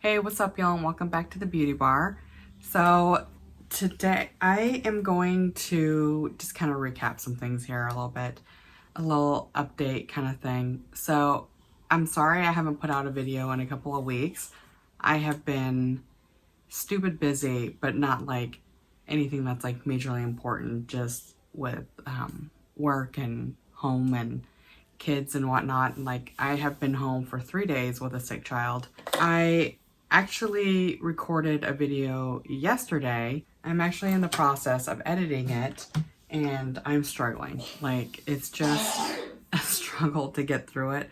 Hey, what's up, y'all, and welcome back to the Beauty Bar. So today I am going to just kind of recap some things here a little bit, a little update kind of thing. So I'm sorry I haven't put out a video in a couple of weeks. I have been stupid busy, but not like anything that's like majorly important, just with work and home and kids and whatnot. And like, I have been home for 3 days with a sick child. I actually recorded a video yesterday. I'm actually in the process of editing it and I'm struggling. Like, it's just a struggle to get through it.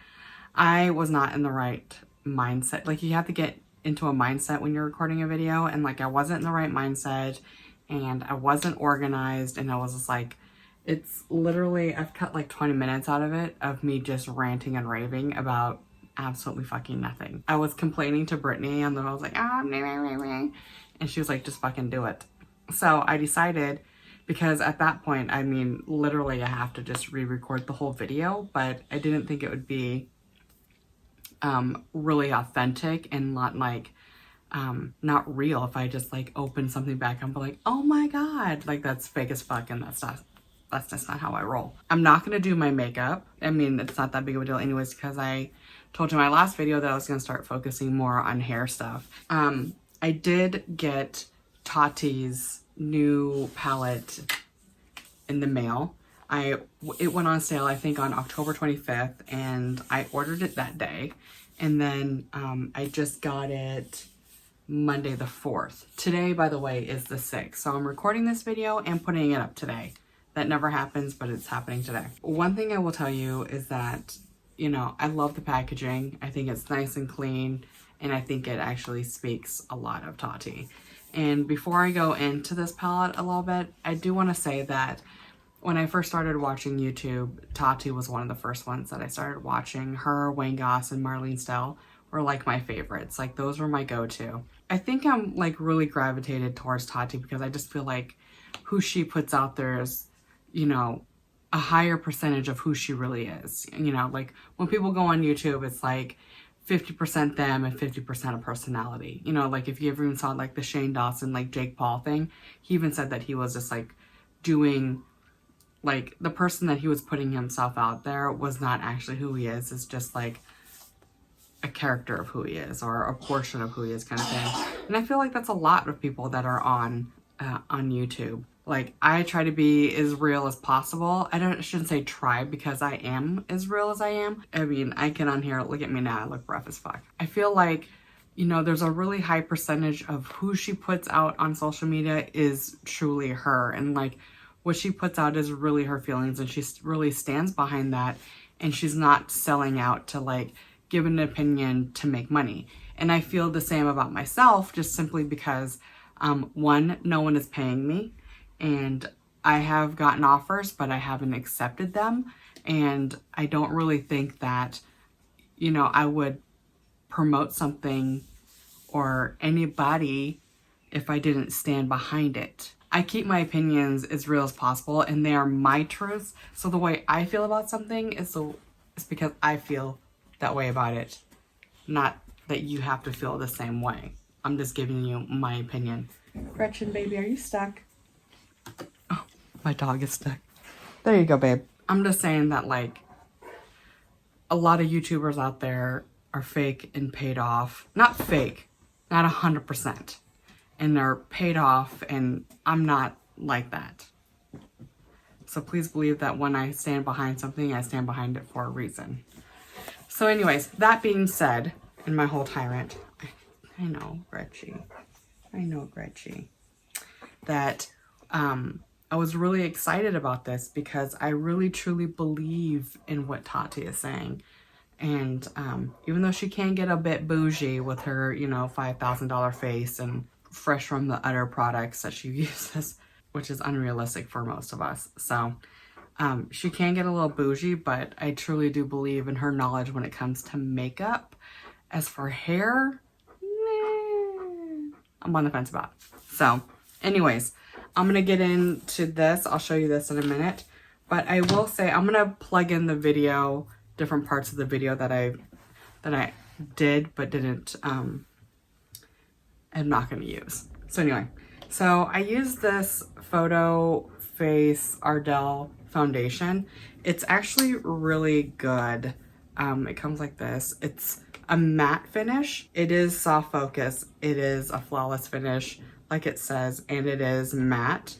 I was not in the right mindset. Like, you have to get into a mindset when you're recording a video, and like, I wasn't in the right mindset and I wasn't organized, and I was just like, it's literally, I've cut like 20 minutes out of it of me just ranting and raving about absolutely fucking nothing. I was complaining to Brittany and then I was like, and she was like, just fucking do it. So I decided, because at that point, I mean, literally I have to just re-record the whole video, but I didn't think it would be really authentic and not like, not real if I just like open something back and be like, oh my God, like that's fake as fuck, and that's just not how I roll. I'm not gonna do my makeup. I mean, it's not that big of a deal anyways, because I told you in my last video that I was gonna start focusing more on hair stuff. I did get Tati's new palette in the mail. It went on sale, I think, on October 25th, and I ordered it that day. And then I just got it Monday the 4th. Today, by the way, is the 6th. So I'm recording this video and putting it up today. That never happens, but it's happening today. One thing I will tell you is that, you know, I love the packaging. I think it's nice and clean, and I think it actually speaks a lot of Tati. And before I go into this palette a little bit, I do want to say that when I first started watching YouTube, Tati was one of the first ones that I started watching. Her, Wayne Goss, and Marlene Stell were like my favorites. Like, those were my go-to. I think I'm like really gravitated towards Tati because I just feel like who she puts out there is, you know, a higher percentage of who she really is. You know, like when people go on YouTube, it's like 50% them and 50% of personality. You know, like if you ever even saw like the Shane Dawson, like Jake Paul thing, he even said that he was just like doing, like, the person that he was putting himself out there was not actually who he is. It's just like a character of who he is, or a portion of who he is, kind of thing. And I feel like that's a lot of people that are on YouTube. Like, I try to be as real as possible. I shouldn't say try, because I am as real as I am. I mean, I get on here, look at me now, I look rough as fuck. I feel like, you know, there's a really high percentage of who she puts out on social media is truly her. And like, what she puts out is really her feelings, and she really stands behind that. And she's not selling out to like give an opinion to make money. And I feel the same about myself, just simply because one, no one is paying me, and I have gotten offers, but I haven't accepted them. And I don't really think that, you know, I would promote something or anybody if I didn't stand behind it. I keep my opinions as real as possible, and they are my truths. So the way I feel about something is because I feel that way about it, not that you have to feel the same way. I'm just giving you my opinion. Gretchen, baby, are you stuck? Oh, my dog is stuck. There you go, babe. I'm just saying that, like, a lot of YouTubers out there are fake and paid off. Not fake, not 100%. And they're paid off, and I'm not like that. So please believe that when I stand behind something, I stand behind it for a reason. So anyways, that being said, and my whole tyrant, I know, Gretchy, that I was really excited about this because I really truly believe in what Tati is saying. And even though she can get a bit bougie with her, you know, $5,000 face and fresh from the udder products that she uses, which is unrealistic for most of us. So she can get a little bougie, but I truly do believe in her knowledge when it comes to makeup. As for hair, I'm on the fence about it. So anyways, I'm going to get into this. I'll show you this in a minute. But I will say, I'm going to plug in the video, different parts of the video that I did but didn't I'm not going to use. So anyway, so I use this Photo Face Ardell foundation. It's actually really good. It comes like this. It's a matte finish. It is soft focus. It is a flawless finish, like it says, and it is matte.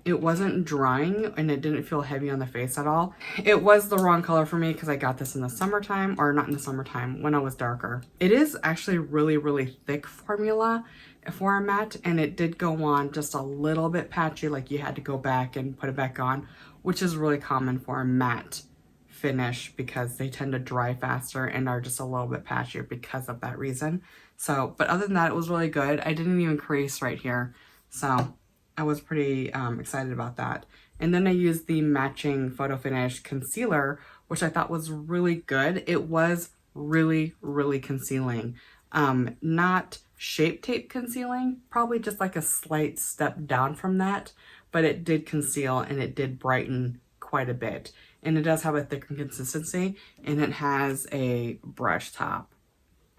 It wasn't drying and it didn't feel heavy on the face at all. It was the wrong color for me because I got this in the summertime, or not in the summertime, when I was darker. It is actually really, really thick formula for a matte, and it did go on just a little bit patchy, like you had to go back and put it back on, which is really common for a matte finish because they tend to dry faster and are just a little bit patchier because of that reason. So, but other than that, it was really good. I didn't even crease right here. So I was pretty excited about that. And then I used the matching Photo Finish concealer, which I thought was really good. It was really, really concealing. Not Shape Tape concealing, probably just like a slight step down from that, but it did conceal and it did brighten quite a bit. And it does have a thicker consistency, and it has a brush top.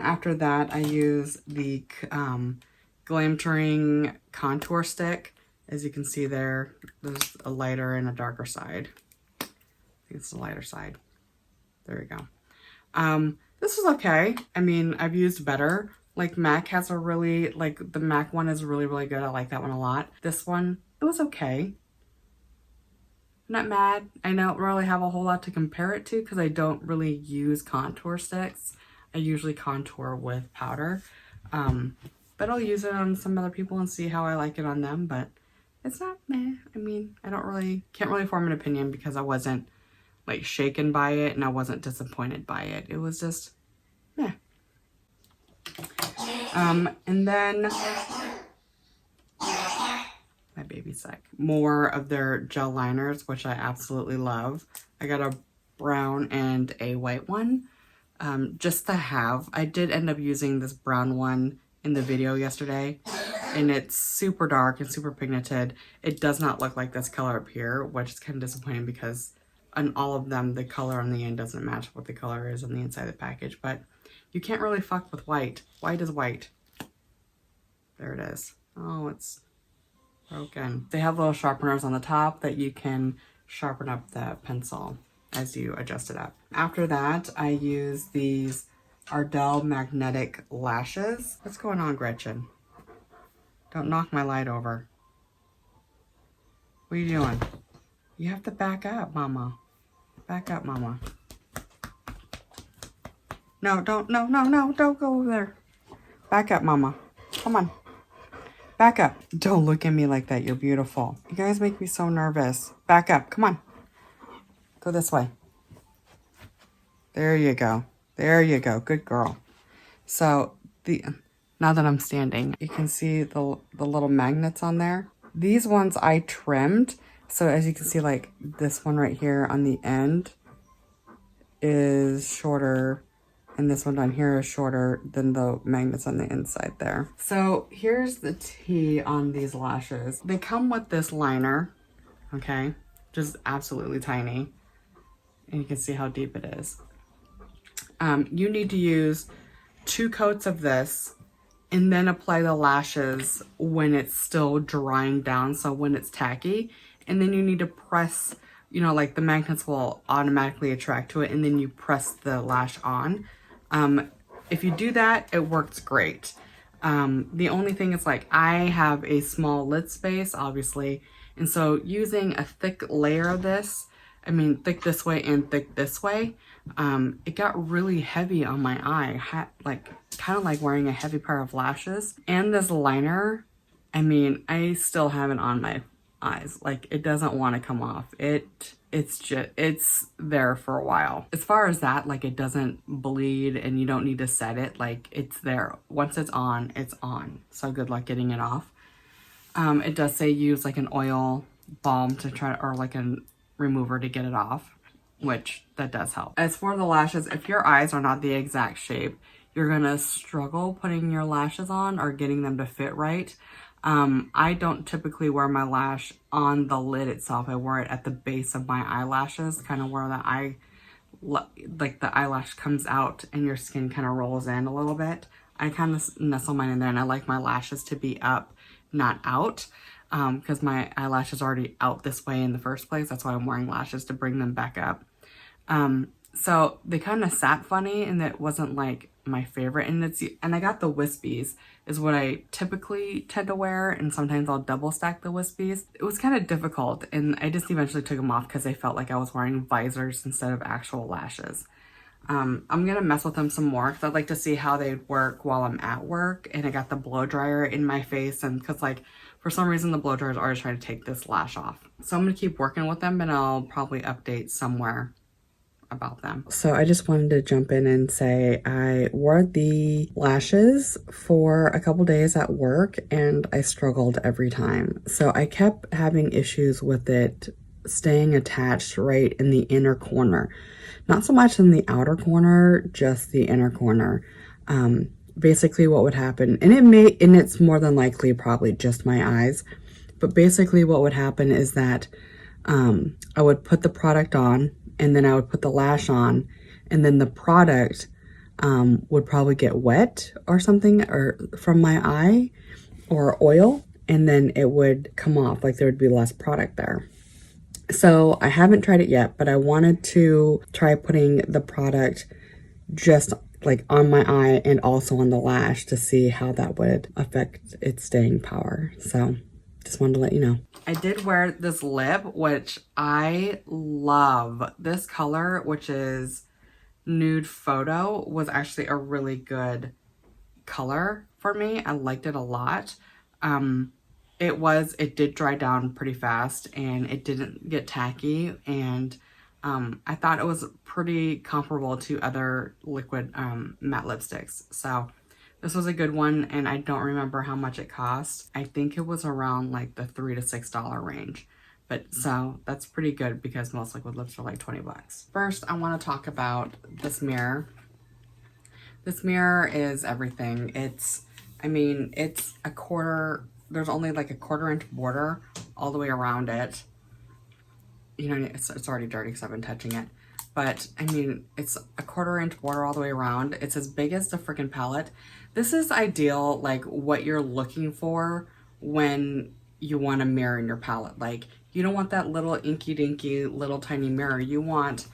After that, I use the Glam Touring contour stick. As you can see there, there's a lighter and a darker side. I think it's the lighter side. There we go. This was okay. I mean, I've used better. Like MAC has a really, like the MAC one is really, really good. I like that one a lot. This one, it was okay. Not mad. I don't really have a whole lot to compare it to because I don't really use contour sticks. I usually contour with powder. But I'll use it on some other people and see how I like it on them. But it's not meh. I mean, can't really form an opinion because I wasn't like shaken by it and I wasn't disappointed by it. It was just meh. And then my baby's sick. More of their gel liners, which I absolutely love. I got a brown and a white one, just to have. I did end up using this brown one in the video yesterday, and it's super dark and super pigmented. It does not look like this color up here, which is kind of disappointing because on all of them, the color on the end doesn't match what the color is on the inside of the package, but you can't really fuck with white. White is white. There it is. Oh, it's broken. They have little sharpeners on the top that you can sharpen up the pencil as you adjust it up. After that, I use these Ardell magnetic lashes. What's going on, Gretchen? Don't knock my light over. What are you doing? You have to back up, Mama. Back up, Mama. No, don't go over there. Back up, Mama. Come on. Back up. Don't look at me like that. You're beautiful. You guys make me so nervous. Back up. Come on. Go this way. There you go. There you go. Good girl. So now that I'm standing, you can see the little magnets on there. These ones I trimmed. So as you can see, like this one right here on the end is shorter, and this one down here is shorter than the magnets on the inside there. So here's the tea on these lashes. They come with this liner, okay? Just absolutely tiny. And you can see how deep it is. You need to use 2 coats of this and then apply the lashes when it's still drying down, so when it's tacky. And then you need to press, you know, like the magnets will automatically attract to it, and then you press the lash on. If you do that, it works great. The only thing is, like, I have a small lid space, obviously, and so using a thick layer of this, I mean thick this way and thick this way, it got really heavy on my eye, like kind of like wearing a heavy pair of lashes. And this liner, I mean, I still have it on my eyes. Like, it doesn't want to come off. It's there for a while. As far as that, like, it doesn't bleed and you don't need to set it. Like, it's there. Once it's on, it's on. So good luck getting it off. It does say use like an oil balm to try, or like a remover to get it off, which that does help. As for the lashes, if your eyes are not the exact shape, you're gonna struggle putting your lashes on or getting them to fit right. I don't typically wear my lash on the lid itself. I wear it at the base of my eyelashes, kind of where the eyelash comes out and your skin kind of rolls in a little bit. I kind of nestle mine in there, and I like my lashes to be up, not out, because my eyelashes are already out this way in the first place. That's why I'm wearing lashes, to bring them back up. So they kind of sat funny, and it wasn't like my favorite. And I got the wispies is what I typically tend to wear, and sometimes I'll double stack the wispies. It was kind of difficult, and I just eventually took them off because I felt like I was wearing visors instead of actual lashes. I'm gonna mess with them some more because I'd like to see how they'd work while I'm at work. And I got the blow dryer in my face, and because like for some reason the blow dryer is always trying to take this lash off. So I'm gonna keep working with them, and I'll probably update somewhere about them. So I just wanted to jump in and say I wore the lashes for a couple days at work, and I struggled every time. So I kept having issues with it staying attached right in the inner corner. Not so much in the outer corner, just the inner corner. Basically what would happen, and it's more than likely probably just my eyes, but basically what would happen is that I would put the product on, and then I would put the lash on, and then the product would probably get wet or something, or from my eye, or oil, and then it would come off, like there would be less product there. So I haven't tried it yet, but I wanted to try putting the product just like on my eye and also on the lash to see how that would affect its staying power. So just wanted to let you know. I did wear this lip, which I love. This color, which is Nude Photo, was actually a really good color for me. I liked it a lot. It did dry down pretty fast, and it didn't get tacky, and I thought it was pretty comparable to other liquid matte lipsticks. So this was a good one, and I don't remember how much it cost. I think it was around like the $3 to $6 range. But so that's pretty good because most liquid lips are like 20 bucks. First, I want to talk about this mirror. This mirror is everything. It's a quarter, there's only like a 1/4 inch border all the way around it. You know, it's already dirty because I've been touching it. But I mean, it's a 1/4 inch border all the way around. It's as big as the freaking palette. This is ideal, like what you're looking for when you want a mirror in your palette. Like you don't want that little inky dinky little tiny mirror. You want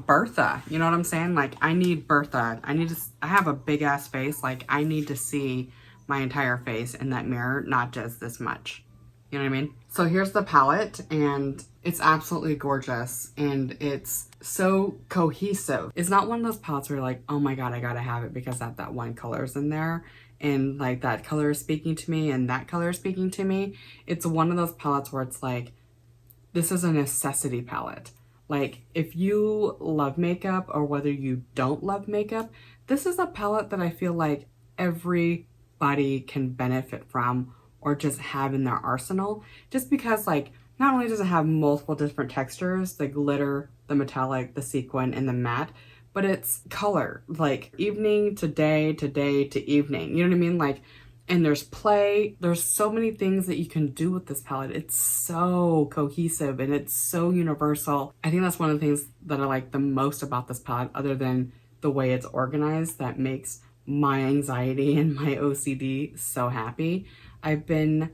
Bertha. You know what I'm saying? Like I need Bertha. I have a big ass face. Like I need to see my entire face in that mirror, not just this much. You know what I mean? So here's the palette, and it's absolutely gorgeous, and it's so cohesive. It's not one of those palettes where you're like, oh my God, I gotta have it because that one color's in there, and like that color is speaking to me, and that color is speaking to me. It's one of those palettes where it's like, this is a necessity palette. Like if you love makeup or whether you don't love makeup, this is a palette that I feel like everybody can benefit from or just have in their arsenal, just because like not only does it have multiple different textures, the glitter, the metallic, the sequin, and the matte, but it's color, like evening to day to day to evening, you know what I mean? Like, and there's play, there's so many things that you can do with this palette. It's so cohesive and it's so universal. I think that's one of the things that I like the most about this palette, other than the way it's organized, that makes my anxiety and my OCD so happy. I've been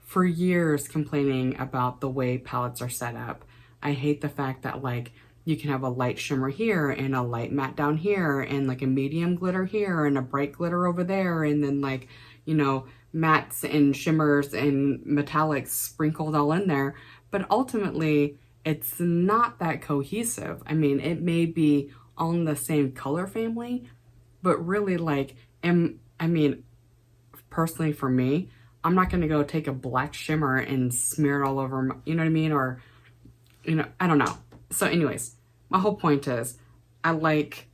for years complaining about the way palettes are set up. I hate the fact that like you can have a light shimmer here and a light matte down here and like a medium glitter here and a bright glitter over there, and then like, you know, mattes and shimmers and metallics sprinkled all in there. But ultimately, it's not that cohesive. I mean, it may be all in the same color family, but really like, personally for me, I'm not going to go take a black shimmer and smear it all over my, you know what I mean? Or, you know, I don't know. So anyways, my whole point is I like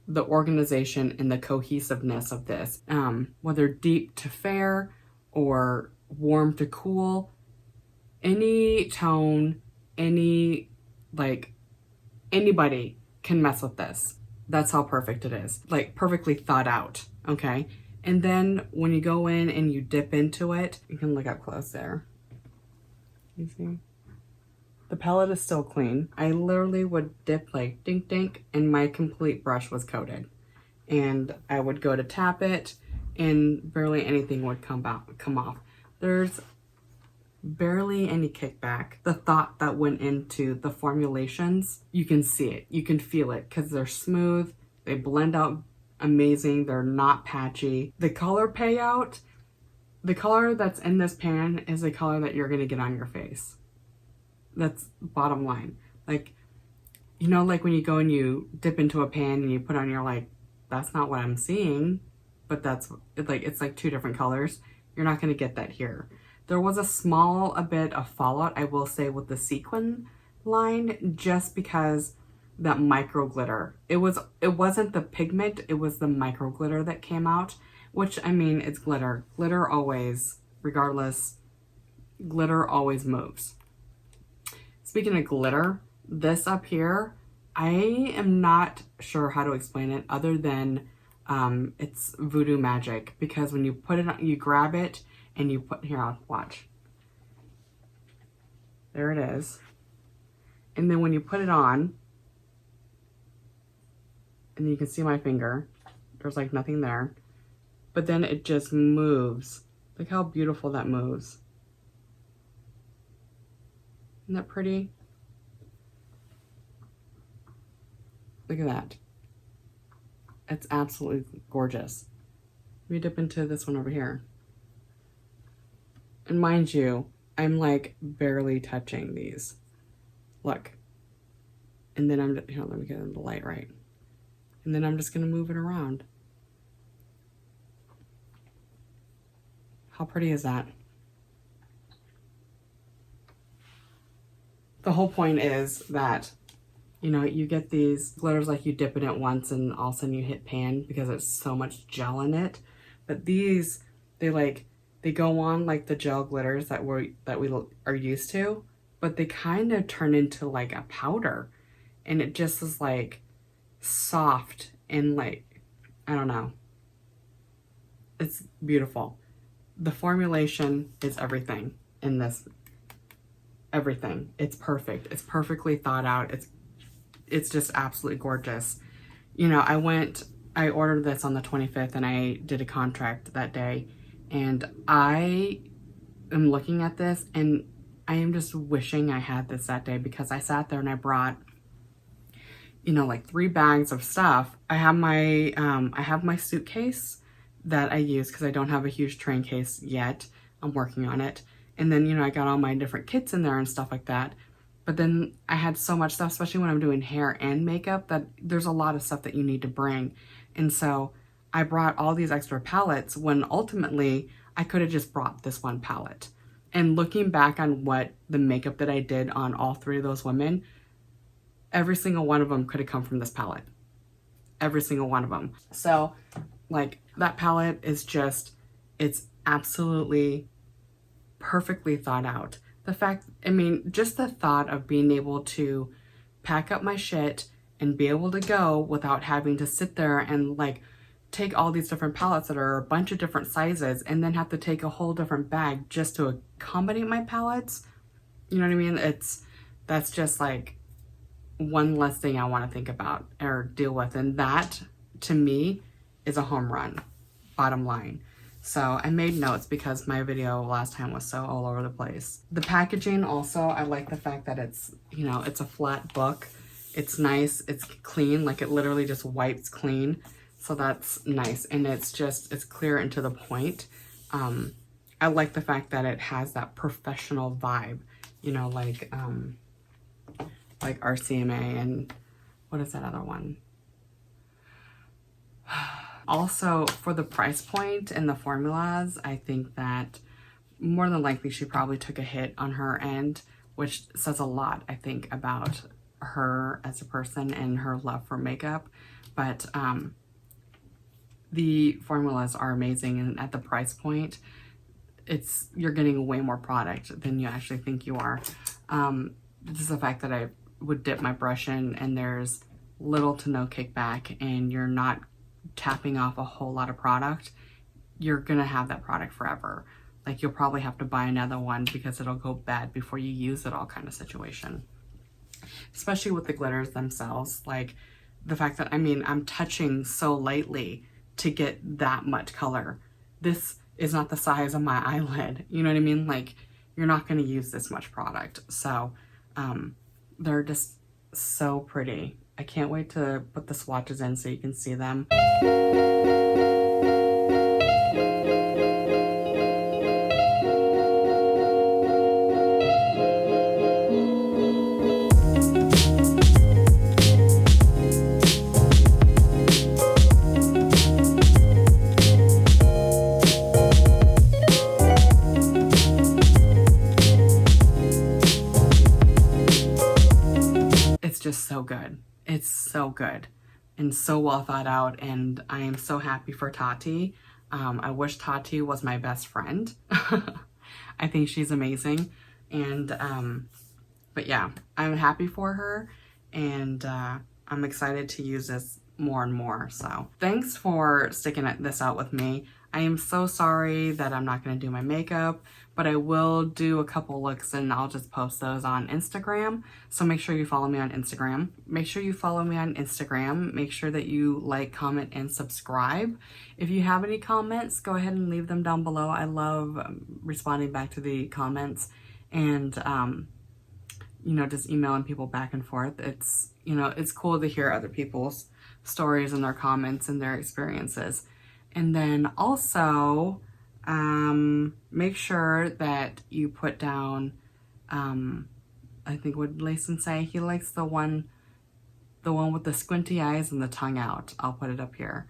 the organization and the cohesiveness of this. Whether deep to fair or warm to cool, any tone, any, like, anybody can mess with this. That's how perfect it is. Like, perfectly thought out, okay? And then when you go in and you dip into it, you can look up close there. You see? The palette is still clean. I literally would dip like dink dink and my complete brush was coated. and I would go to tap it and barely anything would come off. There's barely any kickback. The thought that went into the formulations, you can see it, you can feel it, because they're smooth, they blend out amazing, they're not patchy. The color payout, the color that's in this pan is the color that you're gonna get on your face. That's bottom line. Like, you know, like when you go and you dip into a pan and you put on, you're like, that's not what I'm seeing, but that's like, it's like two different colors. You're not going to get that here. There was a bit of fallout, I will say, with the sequin line, just because that micro glitter. It wasn't the pigment, it was the micro glitter that came out, which, I mean, it's glitter. Glitter always, regardless, glitter always moves. Speaking of glitter, this up here, I am not sure how to explain it other than it's voodoo magic, because when you put it on, you grab it and you put, here, I'll watch. There it is. And then when you put it on, and you can see my finger, there's like nothing there, but then it just moves. Look how beautiful that moves. Isn't that pretty? Look at that. It's absolutely gorgeous. Let me dip into this one over here. And mind you, I'm like barely touching these. Look. And then here, let me get the light right. And then I'm just gonna move it around. How pretty is that? The whole point is that, you know, you get these glitters, like you dip in it once and all of a sudden you hit pan because there's so much gel in it. But these, they go on like the gel glitters that we are used to, but they kind of turn into like a powder, and it just is like soft and like, I don't know. It's beautiful. The formulation is everything in this. Everything. It's perfect. It's perfectly thought out. It's just absolutely gorgeous. You know, I ordered this on the 25th and I did a contract that day, and I am looking at this and I am just wishing I had this that day, because I sat there and I brought, you know, like 3 bags of stuff. I have my suitcase that I use because I don't have a huge train case yet. I'm working on it. And then, you know, I got all my different kits in there and stuff like that. But then I had so much stuff, especially when I'm doing hair and makeup, that there's a lot of stuff that you need to bring. And so I brought all these extra palettes when ultimately I could have just brought this one palette. And looking back on what the makeup that I did on all 3 of those women, every single one of them could have come from this palette. Every single one of them. So like, that palette is just, it's absolutely perfectly thought out. The fact, I mean, just the thought of being able to pack up my shit and be able to go without having to sit there and like take all these different palettes that are a bunch of different sizes and then have to take a whole different bag just to accommodate my palettes. You know what I mean? That's just like one less thing I want to think about or deal with. And that, to me, is a home run, bottom line. So I made notes because my video last time was so all over the place. The packaging also, I like the fact that it's, you know, it's a flat book. It's nice, it's clean, like it literally just wipes clean. So that's nice. And it's clear and to the point. I like the fact that it has that professional vibe, you know, like RCMA and what is that other one? Also, for the price point and the formulas, I think that more than likely she probably took a hit on her end, which says a lot, I think, about her as a person and her love for makeup. But the formulas are amazing, and at the price point, you're getting way more product than you actually think you are. Just the fact that I would dip my brush in and there's little to no kickback, and you're not tapping off a whole lot of product, you're gonna have that product forever. Like, you'll probably have to buy another one because it'll go bad before you use it, all kind of situation. Especially with the glitters themselves. Like, the fact that, I mean, I'm touching so lightly to get that much color. This is not the size of my eyelid. You know what I mean? Like, you're not going to use this much product. So they're just so pretty. I can't wait to put the swatches in so you can see them. It's just so good. It's so good and so well thought out, and I am so happy for Tati. I wish Tati was my best friend. I think she's amazing, and but yeah, I'm happy for her, and I'm excited to use this more and more. So thanks for sticking this out with me. I am so sorry that I'm not going to do my makeup, but I will do a couple looks and I'll just post those on Instagram. So make sure you follow me on Instagram. Make sure you follow me on Instagram. Make sure that you like, comment, and subscribe. If you have any comments, go ahead and leave them down below. I love responding back to the comments and, you know, just emailing people back and forth. It's, you know, it's cool to hear other people's stories and their comments and their experiences. And then also, make sure that you put down, I think what did Layson say? He likes the one with the squinty eyes and the tongue out. I'll put it up here.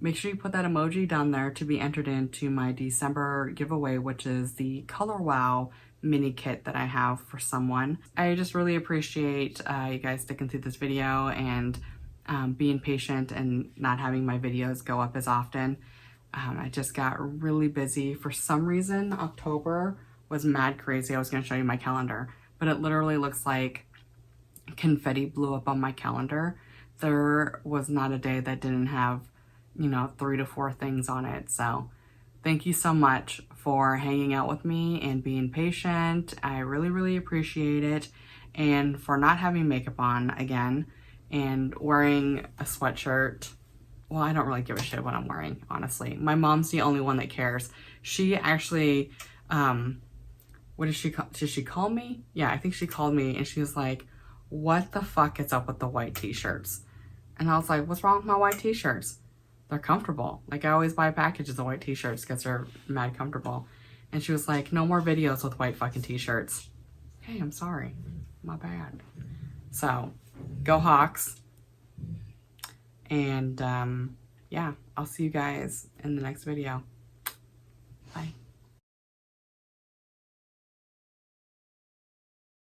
Make sure you put that emoji down there to be entered into my December giveaway, which is the Color Wow mini kit that I have for someone. I just really appreciate you guys sticking through this video and being patient and not having my videos go up as often. I just got really busy. For some reason, October was mad crazy. I was going to show you my calendar, but it literally looks like confetti blew up on my calendar. There was not a day that didn't have, you know, 3 to 4 things on it. So thank you so much for hanging out with me and being patient. I really, really appreciate it. And for not having makeup on again and wearing a sweatshirt. Well, I don't really give a shit what I'm wearing, honestly. My mom's the only one that cares. She actually, what did she call me? Yeah, I think she called me and she was like, what the fuck is up with the white t-shirts? And I was like, what's wrong with my white t-shirts? They're comfortable. Like, I always buy packages of white t-shirts because they're mad comfortable. And she was like, no more videos with white fucking t-shirts. Hey, I'm sorry. My bad. So, go Hawks. And yeah, I'll see you guys in the next video.